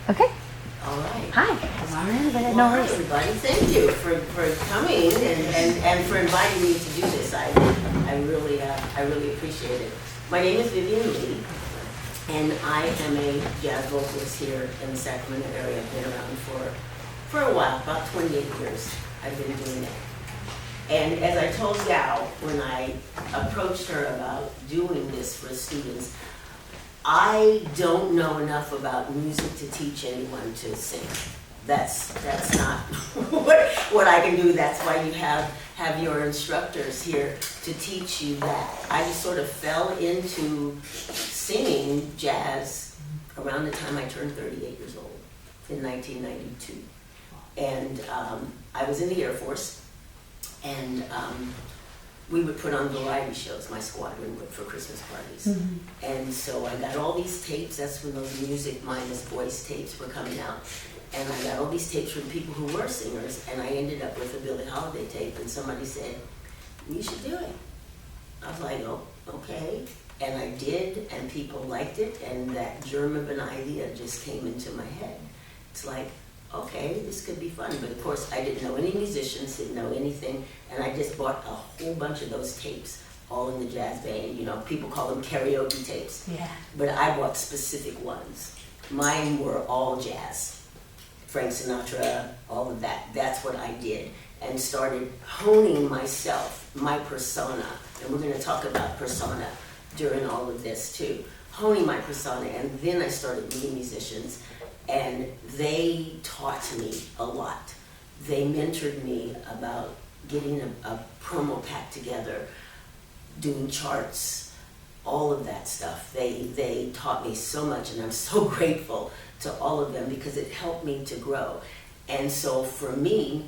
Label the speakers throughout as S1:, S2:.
S1: Okay.
S2: All right.
S1: Hi.
S2: Well,
S1: No
S2: hi,
S1: worries.
S2: everybody. Thank you for coming and for inviting me to do this. I really appreciate it. My name is Vivian Lee, and I am a jazz vocalist here in the Sacramento area. I've been around for a while, about 28 years I've been doing it. And as I told Gal when I approached her about doing this for students, I don't know enough about music to teach anyone to sing. That's not what I can do. That's why you have your instructors here to teach you that. I just sort of fell into singing jazz around the time I turned 38 years old in 1992. And I was in the Air Force, and we would put on variety shows, my squadron would, for Christmas parties. Mm-hmm. And so I got all these tapes. That's when those music minus voice tapes were coming out. And I got all these tapes from people who were singers, and I ended up with a Billie Holiday tape, and somebody said, you should do it. I was like, oh, okay. And I did, and people liked it, and that germ of an idea just came into my head. It's like, okay, this could be fun. But of course, I didn't know any musicians, didn't know anything, and I just bought a whole bunch of those tapes, all in the jazz vein. You know, people call them karaoke tapes. Yeah. But I bought specific ones. Mine were all jazz. Frank Sinatra, all of that. That's what I did. And started honing myself, my persona. And we're going to talk about persona during all of this too. Honing my persona. And then I started meeting musicians. And they taught me a lot. They mentored me about getting a promo pack together, doing charts, all of that stuff. They taught me so much, and I'm so grateful to all of them because it helped me to grow. And so for me,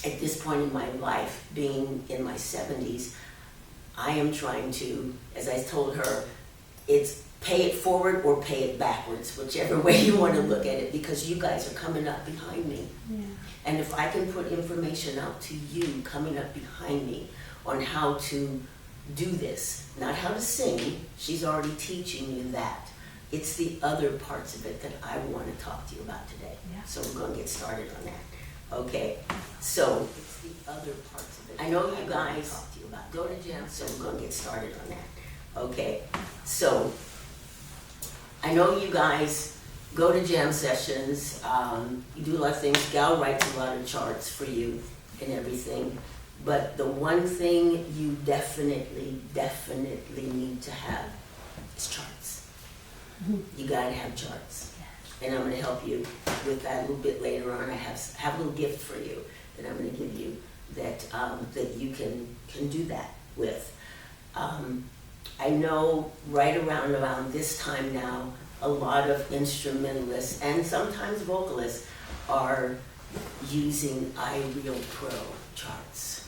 S2: at this point in my life, being in my 70s, I am trying to, as I told her, it's pay it forward or pay it backwards, whichever way you want to look at it, because you guys are coming up behind me. Yeah. And if I can put information out to you coming up behind me on how to do this, not how to sing, she's already teaching you that. It's the other parts of it that I want to talk to you about today. Yeah. So we're going to get started on that. Okay? So it's the other parts of it. I know you guys talk to you about go to jam, so we're going to get started on that. Okay? So I know you guys go to jam sessions, you do a lot of things. Gal writes a lot of charts for you and everything. But the one thing you definitely need to have is charts. Mm-hmm. You gotta have charts. Yeah. And I'm gonna help you with that a little bit later on. I have a little gift for you that I'm gonna give you that that you can do that with. I know right around this time now, a lot of instrumentalists and sometimes vocalists are using iReal Pro charts.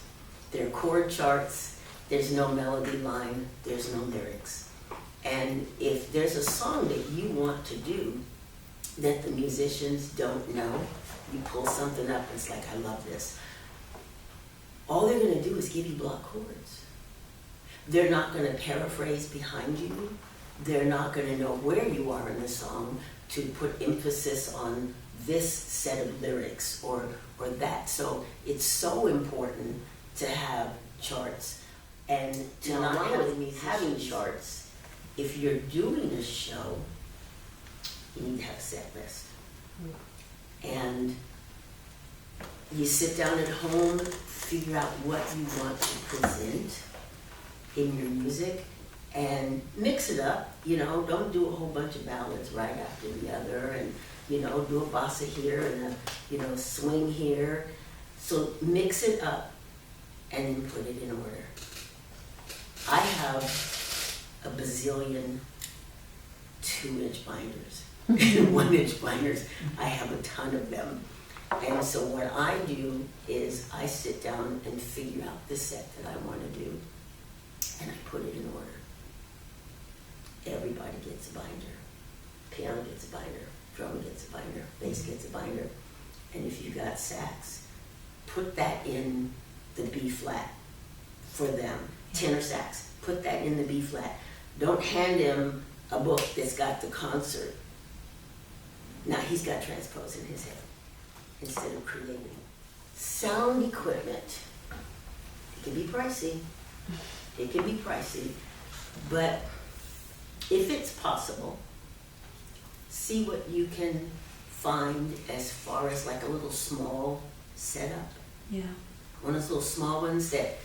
S2: They're chord charts, there's no melody line, there's no lyrics. And if there's a song that you want to do that the musicians don't know, you pull something up and it's like, I love this. All they're gonna do is give you block chords. They're not going to paraphrase behind you. They're not going to know where you are in the song to put emphasis on this set of lyrics or that. So it's so important to have charts and to not having charts. If you're doing a show, you need to have a set list. And you sit down at home, figure out what you want to present in your music and mix it up. You know, don't do a whole bunch of ballads right after the other, and you know, do a bossa here and a swing here. So mix it up and then put it in order. I have a bazillion 2-inch binders and 1-inch binders. I have a ton of them. And so what I do is I sit down and figure out the set that I want to do. And I put it in order. Everybody gets a binder. Piano gets a binder. Drum gets a binder. Bass gets a binder. And if you got sax, put that in the B flat for them. Tenor sax, put that in the B flat. Don't hand him a book that's got the concert Now he's got transpose in his head instead of creating. Sound equipment. It can be pricey. It can be pricey. But if it's possible, see what you can find as far as like a little small setup.
S1: Yeah.
S2: One of those little small ones that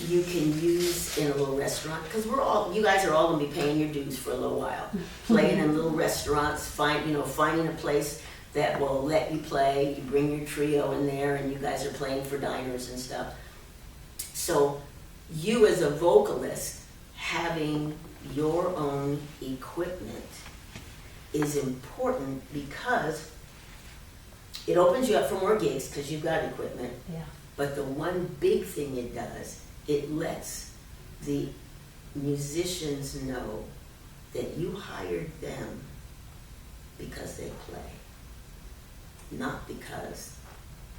S2: you can use in a little restaurant, because you guys are all gonna be paying your dues for a little while. Playing in little restaurants, finding a place that will let you play. You bring your trio in there and you guys are playing for diners and stuff. So you as a vocalist, having your own equipment is important because it opens you up for more gigs because you've got equipment.
S1: Yeah.
S2: But the one big thing it does, it lets the musicians know that you hired them because they play, not because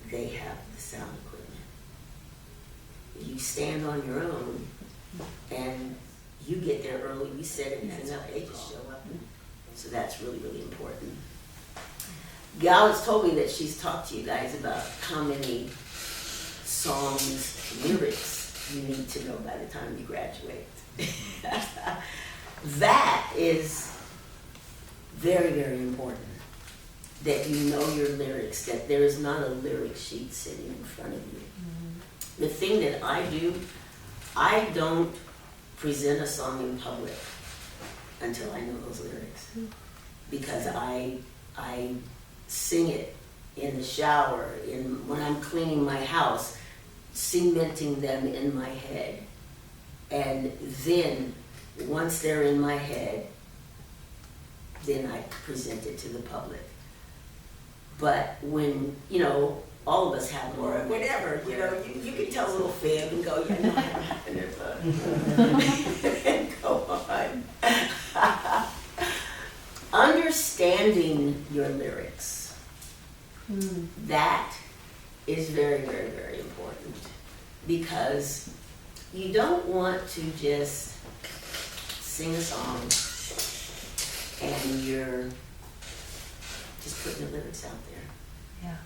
S2: they have the sound equipment. You stand on your own and you get there early, we set everything up, they just show up. So that's really, really important. Gal has told me that she's talked to you guys about how many songs, lyrics you need to know by the time you graduate. That is very, very important, that you know your lyrics, that there is not a lyric sheet sitting in front of you. Mm-hmm. The thing that I do, I don't present a song in public until I know those lyrics, because I sing it in the shower, when I'm cleaning my house, cementing them in my head. And then, once they're in my head, then I present it to the public. But when, all of us have more, whatever, you can tell a little fib and go, yeah, no, I don't have enough. And go on. Understanding your lyrics. That is very, very, very important, because you don't want to just sing a song and you're just putting the lyrics out there.
S1: Yeah.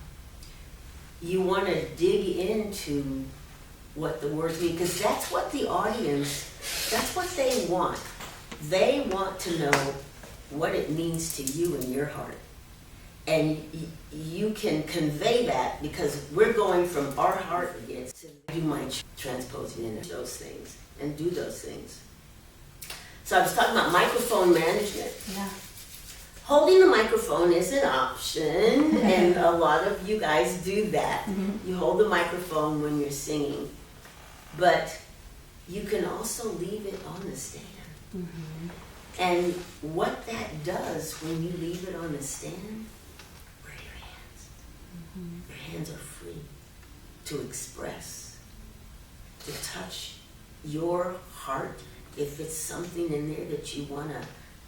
S2: You want to dig into what the words mean, because that's what the audience, that's what they want. They want to know what it means to you in your heart. And you can convey that, because we're going from our heart to do my transposing in those things and do those things. So I was talking about microphone management.
S1: Yeah.
S2: Holding the microphone is an option, and a lot of you guys do that. Mm-hmm. You hold the microphone when you're singing, but you can also leave it on the stand. Mm-hmm. And what that does when you leave it on the stand, where are your hands? Mm-hmm. Your hands are free to express, to touch your heart. If it's something in there that you want to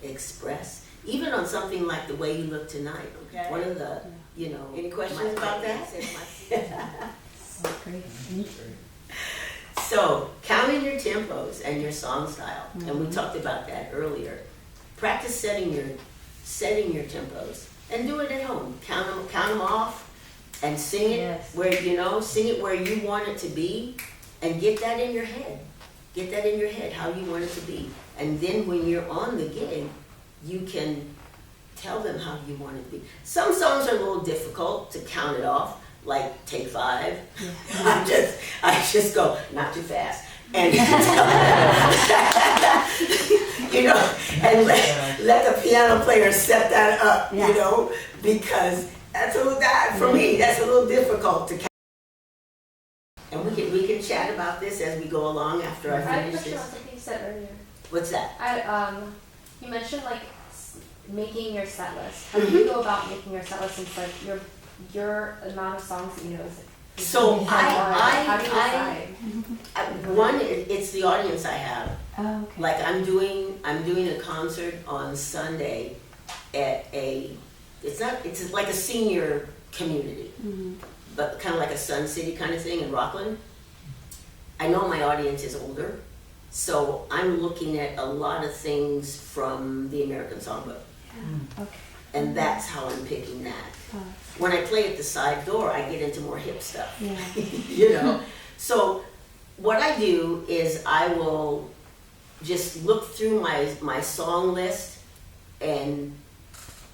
S2: express, even on something like the way you look tonight. Okay. One of the, any questions about that?
S1: So great.
S2: So, counting your tempos and your song style, and we talked about that earlier. Practice setting your tempos, and do it at home. Count them off, and sing it sing it where you want it to be, and get that in your head. Get that in your head, how you want it to be. And then when you're on the gig, you can tell them how you want it to be. Some songs are a little difficult to count it off, like Take 5. Yeah. I just go, not too fast. And and let the piano player set that up, because for me, that's a little difficult to count. And we can chat about this as we go along after I finish this.
S3: I have a question on something you said earlier.
S2: What's that?
S3: You mentioned making your set list. How do you go about making your set list, since your amount of songs that you know is
S2: so
S3: how do you decide?
S2: One, it's the audience I have.
S1: Oh, okay.
S2: Like I'm doing a concert on Sunday at it's like a senior community, but kind of like a Sun City kind of thing in Rockland. I know my audience is older, so I'm looking at a lot of things from the American Songbook.
S1: Okay.
S2: And that's how I'm picking that.
S1: Oh,
S2: When I play at the side door, I get into more hip stuff.
S1: yeah.
S2: You know? So what I do is I will just look through my song list and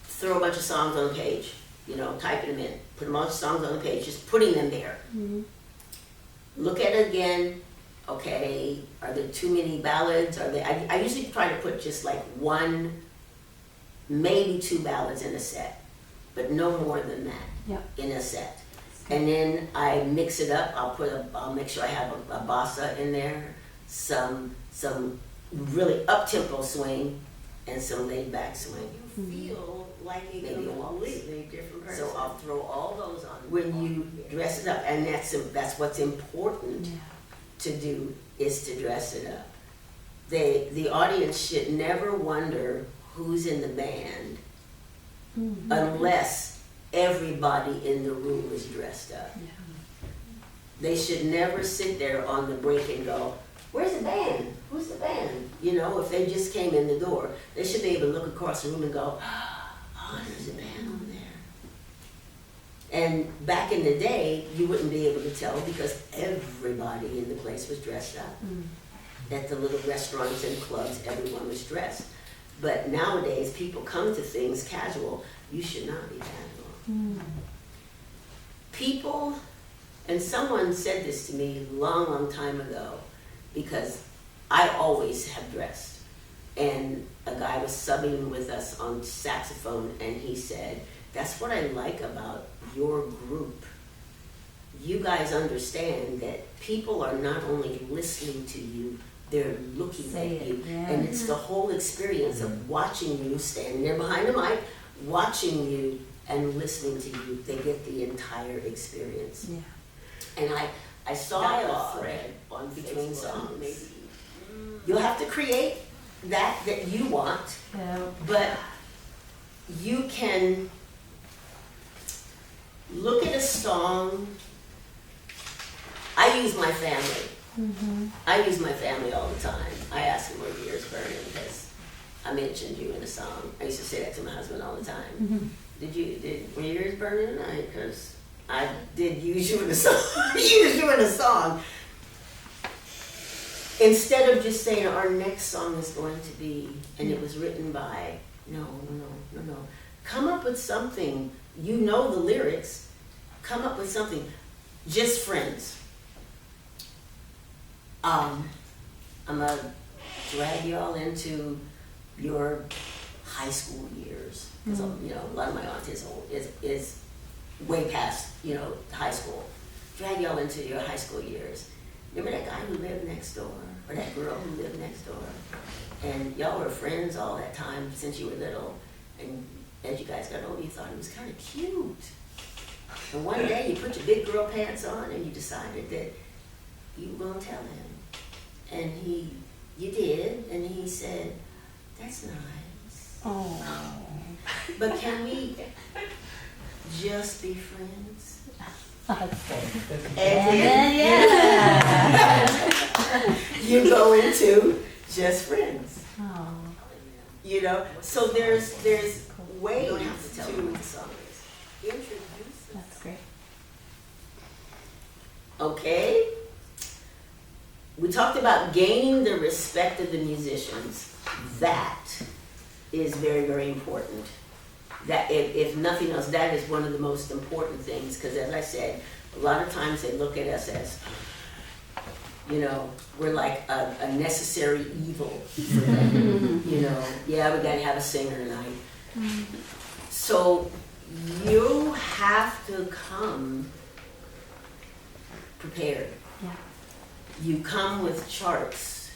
S2: throw a bunch of songs on the page, you know, typing them in, put a bunch of songs on the page, just putting them there.
S1: Mm-hmm.
S2: Look at it again. Okay, are there too many ballads? Are there? I usually try to put just like one, maybe 2 ballads in a set, but no more than that
S1: Yep.
S2: in a set. And then I mix it up. I'll make sure I have a bossa in there, some really up-tempo swing, and some laid-back swing.
S4: You feel like a
S2: Maybe a waltz.
S4: completely different person.
S2: So I'll throw all those on when you dress it up, and that's what's important
S1: Yeah.
S2: to do, is to dress it up. The audience should never wonder who's in the band
S1: Mm-hmm.
S2: unless everybody in the room is dressed up.
S1: Yeah.
S2: They should never sit there on the break and go, where's the band? Who's the band? You know, if they just came in the door, they should be able to look across the room and go, oh, there's a band over there. And back in the day, you wouldn't be able to tell because everybody in the place was dressed up. At the little restaurants and clubs, everyone was dressed. But nowadays, people come to things casual. You should not be casual. People, and someone said this to me long time ago, because I always have dressed. And a guy was subbing with us on saxophone, and he said, that's what I like about your group. You guys understand that people are not only listening to you, they're looking
S1: Say
S2: at
S1: it,
S2: you.
S1: yeah.
S2: And it's the whole experience of watching you, standing there behind the mic, watching you and listening to you. They get the entire experience.
S1: Yeah.
S2: And I saw a thread on between songs. You'll have to create that you want,
S1: Yeah.
S2: but you can look at a song. I use my family.
S1: Mm-hmm.
S2: I use my family all the time. I ask them where the ears burning because I mentioned you in a song. I used to say that to my husband all the time.
S1: Mm-hmm.
S2: Were your ears burning tonight? Because I did use you in a song. Use you in a song. Instead of just saying our next song is going to be, and it was written by, no. Come up with something. You know the lyrics. Come up with something. Just friends. I'm gonna drag y'all into your high school years because you know a lot of my autism is way past high school. Drag y'all into your high school years. Remember that guy who lived next door, or that girl who lived next door, and y'all were friends all that time since you were little. And as you guys got older, you thought he was kind of cute. And one day you put your big girl pants on and you decided that you were gonna tell him. And you did, and he said, that's nice.
S1: Oh.
S2: But can we just be friends? And then
S1: Yeah.
S2: you go into just friends.
S1: Oh.
S2: So there's ways you don't have to tell them what the song is. Introduce it.
S1: That's great.
S2: Okay? We talked about gaining the respect of the musicians. That is very, very important. That if nothing else, that is one of the most important things, because as I said, a lot of times they look at us as, we're like a necessary evil for them. Yeah, we gotta have a singer tonight. So you have to come prepared.
S1: Yeah.
S2: You come with charts.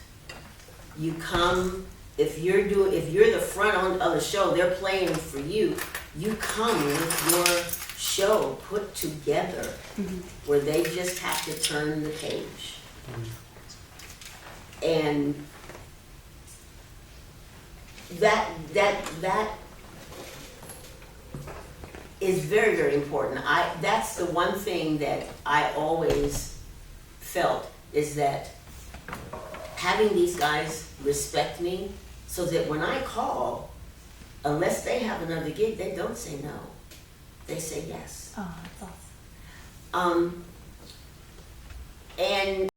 S2: You come, if you're the front of the show, they're playing for you. You come with your show put together, where they just have to turn the page. And that is very, very important. That's the one thing that I always felt, is that having these guys respect me, so that when I call, unless they have another gig, they don't say no. They say yes.
S5: Oh, that's awesome.
S2: And